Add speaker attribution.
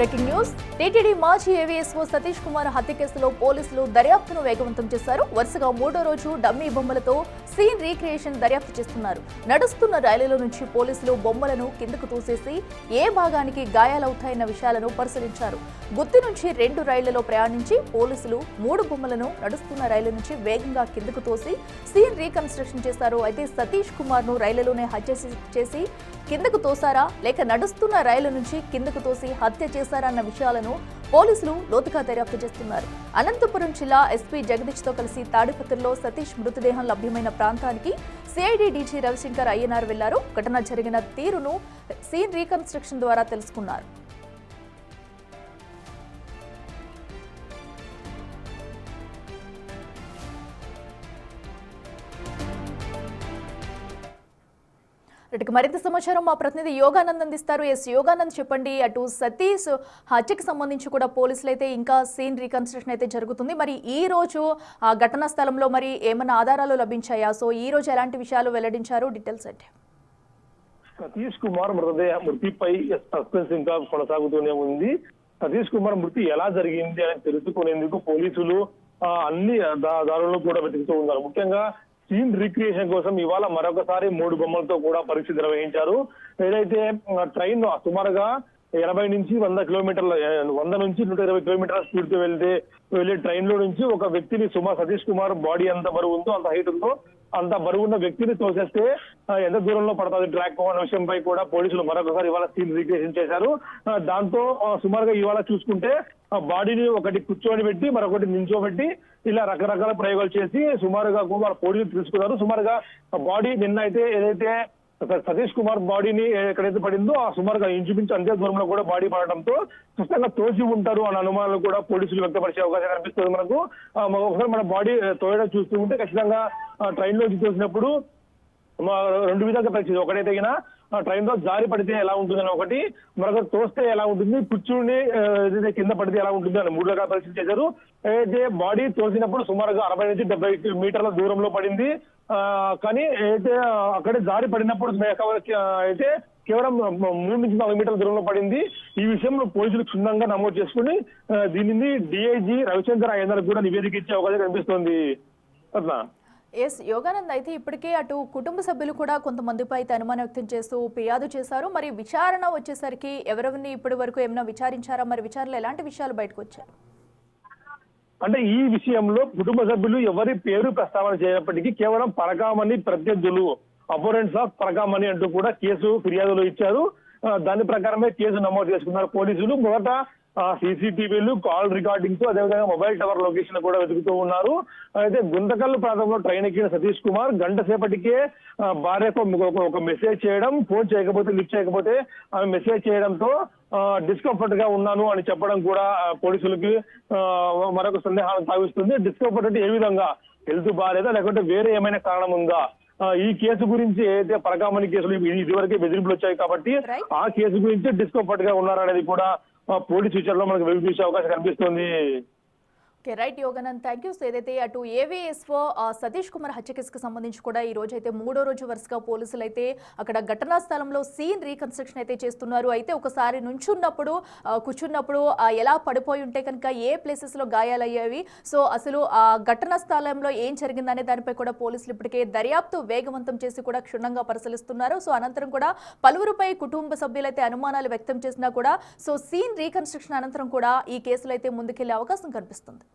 Speaker 1: Breaking news TTD మాజీ AVSO Satish Kumar హత్య కేసులో పోలీసులు దర్యాప్తును వేగవంతం చేశారు. వరుసగా మూడో రోజు డమ్మీ బొమ్మలతో సీన్ రీక్రియేషన్ దర్యాప్తు చేస్తున్నారు. నడుస్తున్న రైలుల నుంచి పోలీసులు బొమ్మలను కిందకు తోసేసి ఏ భాగానికి గాయాలవుతాయన్న విషయాలను పరిశీలించారు. గుత్తి నుంచి 2 రైళ్లలో ప్రయాణించి పోలీసులు 3 బొమ్మలను నడుస్తున్న రైలు నుంచి వేగంగా కిందకు తోసి సీన్ రీకన్స్ట్రక్షన్ చేశారు. అయితే సతీష్ కుమార్ ను రైలులోనే హత్య చేసి కిందకు తోసారా లేక నడుస్తున్న రైలు నుంచి కిందకు తోసి హత్య చేశారా అన్న విషయాలను పోలీసులు లోతుగా దర్యాప్తు చేస్తున్నారు. అనంతపురం జిల్లా ఎస్పీ జగదీష్ తో కలిసి తాడిపత్రిలో సతీష్ మృతదేహం లభ్యమైన ప్రాంతానికి సిఐడి డీజీ రవిశంకర్ అయ్యనార్ వెళ్లారు. ఘటన జరిగిన తీరును సీన్ రీకన్స్ట్రక్షన్ ద్వారా తెలుసుకున్నారు. మరింత సమాచారం మా ప్రతినిధి యోగానంద్ అందిస్తారు. యోగానంద్ చెప్పండి, అటు సతీష్ హత్యకు సంబంధించి కూడా పోలీసులు అయితే ఇంకా సీన్ రీకన్స్ట్రక్షన్ అయితే జరుగుతుంది. మరి ఈ రోజు ఆ ఘటనా స్థలంలో మరి ఏమైనా ఆధారాలు లభించాయా? సో ఈ రోజు ఎలాంటి విషయాలు వెల్లడించారు? డీటెయిల్స్ అంటే
Speaker 2: సతీష్ కుమార్ మృతిపై సస్పెన్స్ ఇంకా కొనసాగుతూనే ఉంది. సతీష్ కుమార్ మృతి ఎలా జరిగింది అని తెలుసుకునేందుకు పోలీసులు అన్ని దారులను కూడా వెతుకుతూ ఉన్నారు. ముఖ్యంగా సీన్ రీక్రియేషన్ కోసం ఇవాళ మరొకసారి 3 బొమ్మలతో కూడా పరీక్ష నిర్వహించారు. ఏదైతే ట్రైన్ సుమారుగా 80 నుంచి 100 కిలోమీటర్ల 100 నుంచి 120 కిలోమీటర్ల స్పీడ్ తో వెళ్లే ట్రైన్ లో నుంచి ఒక వ్యక్తిని సతీష్ కుమార్ బాడీ ఎంత బరువు ఉందో, అంత హైట్ ఉందో అంత బరువు ఉన్న వ్యక్తిని తోసేస్తే ఎంత దూరంలో పడుతుంది ట్రాక్ అనే విషయంపై కూడా పోలీసులు మరొకసారి ఇవాళ సీన్ రీక్రియేషన్ చేశారు. దాంతో సుమారుగా ఇవాళ చూసుకుంటే బాడీని ఒకటి కూర్చొని పెట్టి మరొకటి నించోబెట్టి ఇలా రకరకాల ప్రయోగాలు చేసి సుమారుగా పోలీసులు తెలుసుకున్నారు. సుమారుగా బాడీ నిన్న అయితే ఏదైతే సతీష్ కుమార్ బాడీని ఎక్కడైతే పడిందో ఆ సుమారుగా ఇంచుమించు అంతే దూరంలో కూడా బాడీ పడడంతో స్పష్టంగా తోసి ఉంటారు అన్న అనుమానాలు కూడా పోలీసులు వ్యక్తపరిచే అవకాశం కనిపిస్తుంది. మనకు ఒకసారి మన బాడీ తోయడం చూస్తూ ఉంటే ఖచ్చితంగా ట్రైన్ లోకి తోసినప్పుడు 2 విధాలుగా పరిస్థితి. ఒకటైతే ట్రైన్ లో జారి పడితే ఎలా ఉంటుందని ఒకటి, మరొకటి తోస్తే ఎలా ఉంటుంది, కూర్చుని కింద పడితే ఎలా ఉంటుంది అని 3 రకాల పరిస్థితి చేశారు. అయితే బాడీ తోసినప్పుడు సుమారుగా 60 నుంచి 70 మీటర్ల దూరంలో పడింది. కానీ అయితే అక్కడే జారి పడినప్పుడు అయితే కేవలం 3 నుంచి 4 మీటర్ల దూరంలో పడింది. ఈ విషయంలో పోలీసులు క్షుణ్ణంగా నమోదు చేసుకుని దీనిని డిఐజీ రవిశంకర్ అయ్యనార్ కూడా నివేదిక ఇచ్చే అవకాశం కనిపిస్తోంది. అట్లా
Speaker 1: యోగానంద్, అయితే ఇప్పటికే అటు కుటుంబ సభ్యులు కూడా కొంతమందిపై అయితే అనుమానం వ్యక్తం చేస్తూ ఫిర్యాదు చేశారు. మరి విచారణ వచ్చేసరికి ఎవరెవరిని ఇప్పటి వరకు ఏమైనా విచారించారా? మరి విచారణలో ఎలాంటి విషయాలు బయటకు వచ్చారు?
Speaker 2: అంటే ఈ విషయంలో కుటుంబ సభ్యులు ఎవరి పేరు ప్రస్తావన చేయనప్పటికీ కేవలం పరకామణి ప్రత్యర్థులు, అపోనెంట్స్ ఆఫ్ పరకామణి అంటూ కూడా ఫిర్యాదులు ఇచ్చారు. దాని ప్రకారమే కేసు నమోదు చేసుకున్నారు పోలీసులు. మొదట సీసీటీవీలు, కాల్ రికార్డింగ్స్, అదేవిధంగా మొబైల్ టవర్ లొకేషన్ కూడా వెతుకుతూ ఉన్నారు. అయితే గుంతకల్లు ప్రాంతంలో ట్రైన్ ఎక్కిన సతీష్ కుమార్ గంట సేపటికే భార్యకు ఒక మెసేజ్ చేయడం, ఫోన్ చేయకపోతే లిఫ్ట్ చేయకపోతే ఆమె మెసేజ్ చేయడంతో డిస్కంఫర్ట్ గా ఉన్నాను అని చెప్పడం కూడా పోలీసులకి మరొక సందేహాన్ని తావిస్తుంది. డిస్కంఫర్ట్ అంటే ఏ విధంగా, హెల్త్ బాగాలేదా లేకుంటే వేరే ఏమైనా కారణం ఉందా? ఈ కేసు గురించి ఏదైతే పరకామణి కేసులు ఇదివరకే బెదిరింపులు వచ్చాయి కాబట్టి ఆ కేసు గురించి డిస్కంఫర్ట్ గా ఉన్నారనేది కూడా పోలీసు విచారణలో మనకు వెలుగుచూసే అవకాశం కనిపిస్తుంది.
Speaker 1: Right Yoganand, thank you. ఏదైతే అటు ఏవీఎస్ఓ సతీష్ కుమార్ హత్య కేసుకు సంబంధించి కూడా ఈ రోజు అయితే 3వ రోజు వరుసగా పోలీసులు అయితే అక్కడ ఘటనా స్థలంలో సీన్ రీకన్స్ట్రక్షన్ అయితే చేస్తున్నారు. అయితే ఒకసారి నుంచున్నప్పుడు కూర్చున్నప్పుడు ఎలా పడిపోయి ఉంటే కనుక ఏ ప్లేసెస్ లో గాయాలయ్యేవి, సో అసలు ఆ ఘటనా స్థలంలో ఏం జరిగిందనే దానిపై కూడా పోలీసులు ఇప్పటికే దర్యాప్తు వేగవంతం చేసి కూడా క్షుణ్ణంగా పరిశీలిస్తున్నారు. సో అనంతరం కూడా పలువురుపై కుటుంబ సభ్యులైతే అనుమానాలు వ్యక్తం చేసినా కూడా సో సీన్ రీకన్స్ట్రక్షన్ అనంతరం కూడా ఈ కేసులో అయితే ముందుకెళ్లే అవకాశం కనిపిస్తుంది.